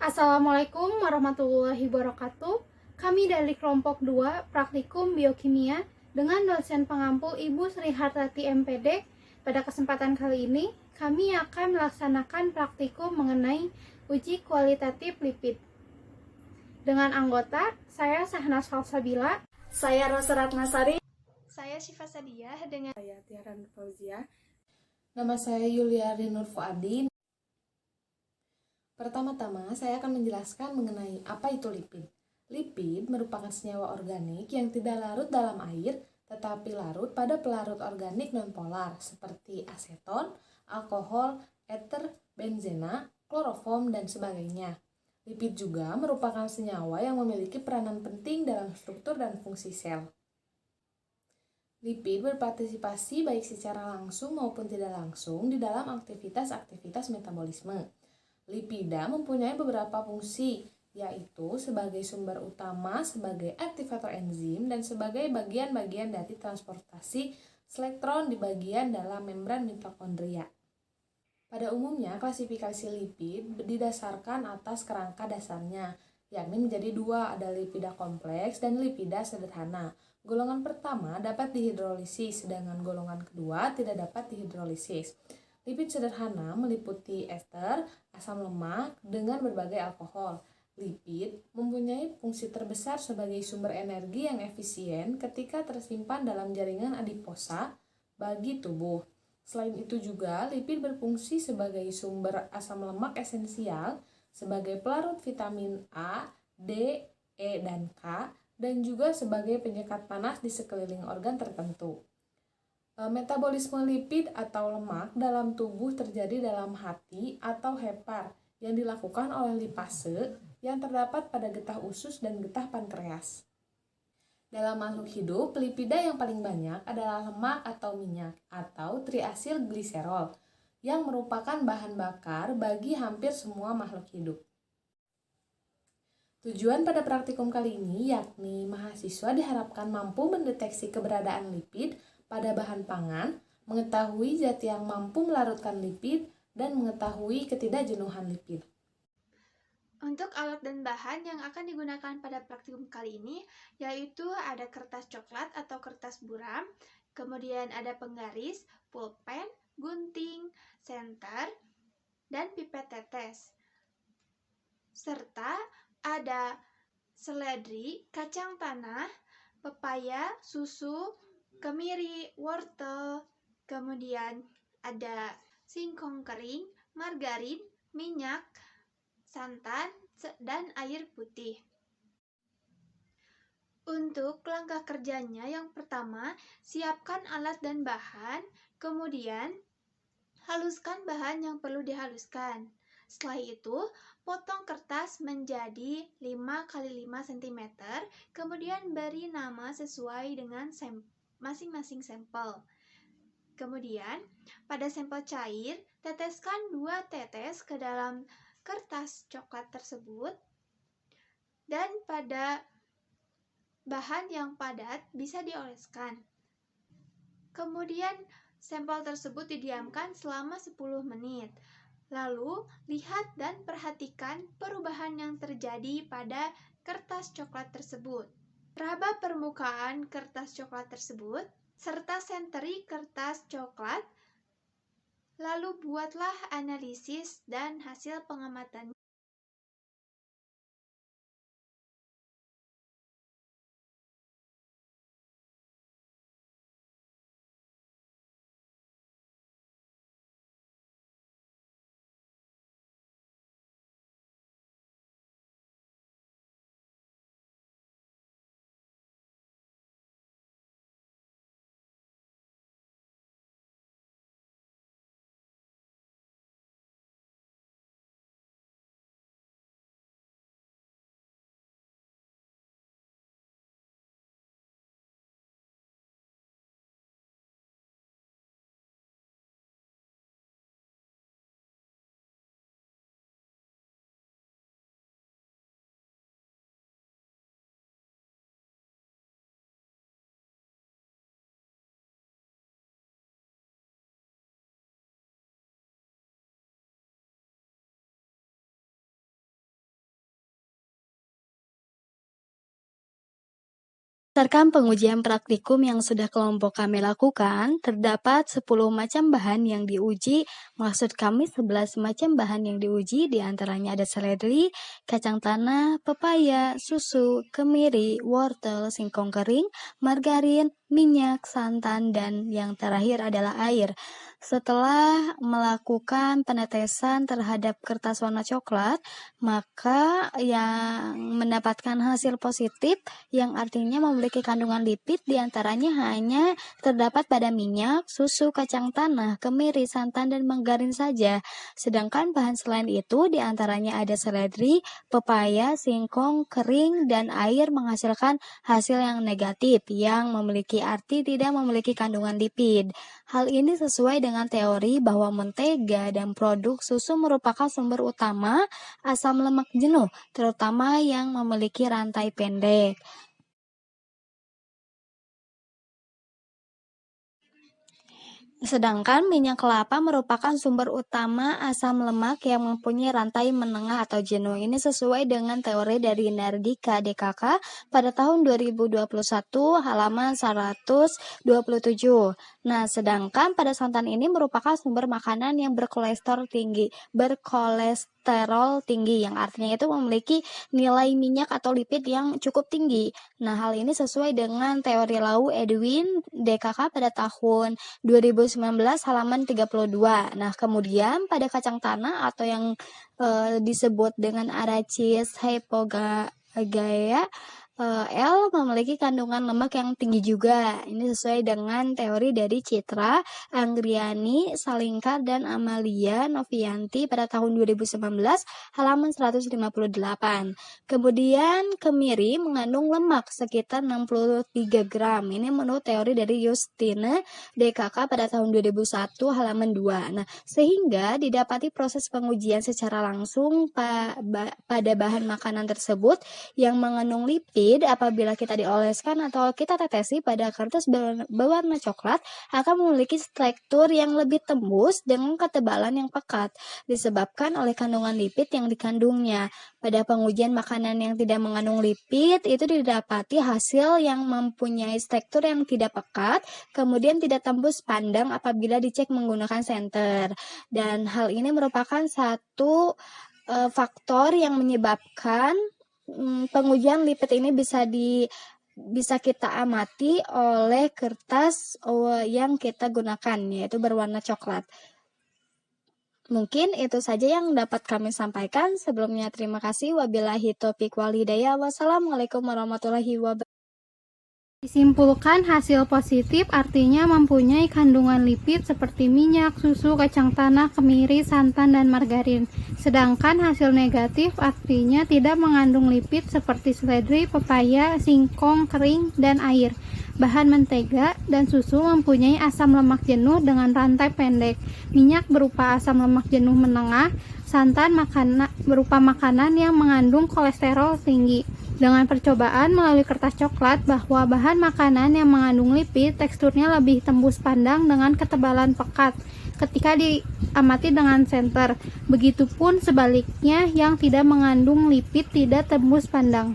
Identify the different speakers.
Speaker 1: Assalamualaikum warahmatullahi wabarakatuh. Kami dari kelompok 2 Praktikum Biokimia dengan dosen pengampu Ibu Sri Hartati MPD. Pada kesempatan kali ini, kami akan melaksanakan praktikum mengenai uji kualitatif lipid. Dengan anggota, saya Sahnas Salsabila,
Speaker 2: Saya Rosa Ratnasari.
Speaker 1: saya Syifa Sadiah dengan
Speaker 3: Saya Tiara Fauzia. Nama saya Yuliari Nur Fuadi. Pertama-tama, saya akan menjelaskan mengenai apa itu lipid. Lipid merupakan senyawa organik yang tidak larut dalam air, tetapi larut pada pelarut organik nonpolar seperti aseton, alkohol, eter, benzena, kloroform, dan sebagainya. Lipid juga merupakan senyawa yang memiliki peranan penting dalam struktur dan fungsi sel. Lipid berpartisipasi baik secara langsung maupun tidak langsung di dalam aktivitas-aktivitas metabolisme. Lipida mempunyai beberapa fungsi, yaitu sebagai sumber utama, sebagai aktivator enzim, dan sebagai bagian-bagian dari transportasi elektron di bagian dalam membran mitokondria. Pada umumnya, klasifikasi lipid didasarkan atas kerangka dasarnya, yakni menjadi dua, ada lipida kompleks dan lipida sederhana. Golongan pertama dapat dihidrolisis, sedangkan golongan kedua tidak dapat dihidrolisis. Lipid sederhana meliputi ester, asam lemak, dengan berbagai alkohol. Lipid mempunyai fungsi terbesar sebagai sumber energi yang efisien ketika tersimpan dalam jaringan adiposa bagi tubuh. Selain itu juga, lipid berfungsi sebagai sumber asam lemak esensial, sebagai pelarut vitamin A, D, E, dan K, dan juga sebagai penyekat panas di sekeliling organ tertentu. Metabolisme lipid atau lemak dalam tubuh terjadi dalam hati atau hepar yang dilakukan oleh lipase yang terdapat pada getah usus dan getah pankreas. Dalam makhluk hidup, lipida yang paling banyak adalah lemak atau minyak atau triasil gliserol yang merupakan bahan bakar bagi hampir semua makhluk hidup. Tujuan pada praktikum kali ini yakni mahasiswa diharapkan mampu mendeteksi keberadaan lipid pada bahan pangan, mengetahui zat yang mampu melarutkan lipid, dan mengetahui ketidakjenuhan lipid.
Speaker 1: Untuk alat dan bahan yang akan digunakan pada praktikum kali ini yaitu ada kertas coklat atau kertas buram, kemudian ada penggaris, pulpen, gunting, senter, dan pipet tetes. Serta ada seledri, kacang tanah, pepaya, susu, kemiri, wortel, kemudian ada singkong kering, margarin, minyak, santan, dan air putih. Untuk langkah kerjanya, yang pertama, siapkan alat dan bahan, kemudian haluskan bahan yang perlu dihaluskan. Setelah itu, potong kertas menjadi 5x5 cm, kemudian beri nama sesuai dengan masing-masing sampel. Kemudian, pada sampel cair, teteskan 2 tetes ke dalam kertas coklat tersebut, dan pada bahan yang padat bisa dioleskan. Kemudian sampel tersebut didiamkan selama 10 menit. Lalu lihat dan perhatikan perubahan yang terjadi pada kertas coklat tersebut. Raba permukaan kertas coklat tersebut serta senteri kertas coklat. Lalu buatlah analisis dan hasil pengamatan.
Speaker 4: Berdasarkan pengujian praktikum yang sudah kelompok kami lakukan, terdapat 10 macam bahan yang diuji. Maksud kami 11 macam bahan yang diuji, diantaranya ada seledri, kacang tanah, pepaya, susu, kemiri, wortel, singkong kering, margarin, minyak, santan, dan yang terakhir adalah air. Setelah melakukan penetesan terhadap kertas warna coklat, maka yang mendapatkan hasil positif yang artinya memiliki kandungan lipid diantaranya hanya terdapat pada minyak, susu, kacang tanah, kemiri, santan, dan margarin saja. Sedangkan bahan selain itu diantaranya ada seledri, pepaya, singkong, kering, dan air menghasilkan hasil yang negatif yang memiliki arti tidak memiliki kandungan lipid. Hal ini sesuai dengan teori bahwa mentega dan produk susu merupakan sumber utama asam lemak jenuh, terutama yang memiliki rantai pendek. Sedangkan minyak kelapa merupakan sumber utama asam lemak yang mempunyai rantai menengah atau jenuh. Ini sesuai dengan teori dari Nardika DKK pada tahun 2021 halaman 127. Nah, sedangkan pada santan ini merupakan sumber makanan yang berkolesterol tinggi yang artinya itu memiliki nilai minyak atau lipid yang cukup tinggi. Nah, hal ini sesuai dengan teori Lau Edwin DKK pada tahun 2019 halaman 32. Nah, kemudian pada kacang tanah atau yang disebut dengan Arachis hypogaea L memiliki kandungan lemak yang tinggi juga. Ini sesuai dengan teori dari Citra, Anggriani, Salingkar, dan Amalia Novianti pada tahun 2019 halaman 158. Kemudian kemiri mengandung lemak sekitar 63 gram. Ini menurut teori dari Justine DKK pada tahun 2001 halaman 2. Nah, sehingga didapati proses pengujian secara langsung pada bahan makanan tersebut yang mengandung lipid apabila kita dioleskan atau kita tetesi pada kertas berwarna coklat akan memiliki struktur yang lebih tembus dengan ketebalan yang pekat disebabkan oleh kandungan lipid yang dikandungnya. Pada pengujian makanan yang tidak mengandung lipid itu didapati hasil yang mempunyai struktur yang tidak pekat kemudian tidak tembus pandang apabila dicek menggunakan senter. Dan hal ini merupakan satu faktor yang menyebabkan pengujian lipid ini bisa kita amati oleh kertas yang kita gunakan, yaitu berwarna coklat. Mungkin itu saja yang dapat kami sampaikan. Sebelumnya terima kasih. Wabillahi taufiq wal hidayah. Wassalamualaikum warahmatullahi wabarakatuh.
Speaker 1: Disimpulkan hasil positif artinya mempunyai kandungan lipid seperti minyak, susu, kacang tanah, kemiri, santan, dan margarin. Sedangkan hasil negatif artinya tidak mengandung lipid seperti seledri, pepaya, singkong kering, dan air. Bahan mentega dan susu mempunyai asam lemak jenuh dengan rantai pendek. Minyak berupa asam lemak jenuh menengah, santan berupa makanan yang mengandung kolesterol tinggi. Dengan percobaan melalui kertas coklat bahwa bahan makanan yang mengandung lipid teksturnya lebih tembus pandang dengan ketebalan pekat ketika diamati dengan senter. Begitupun sebaliknya yang tidak mengandung lipid tidak tembus pandang.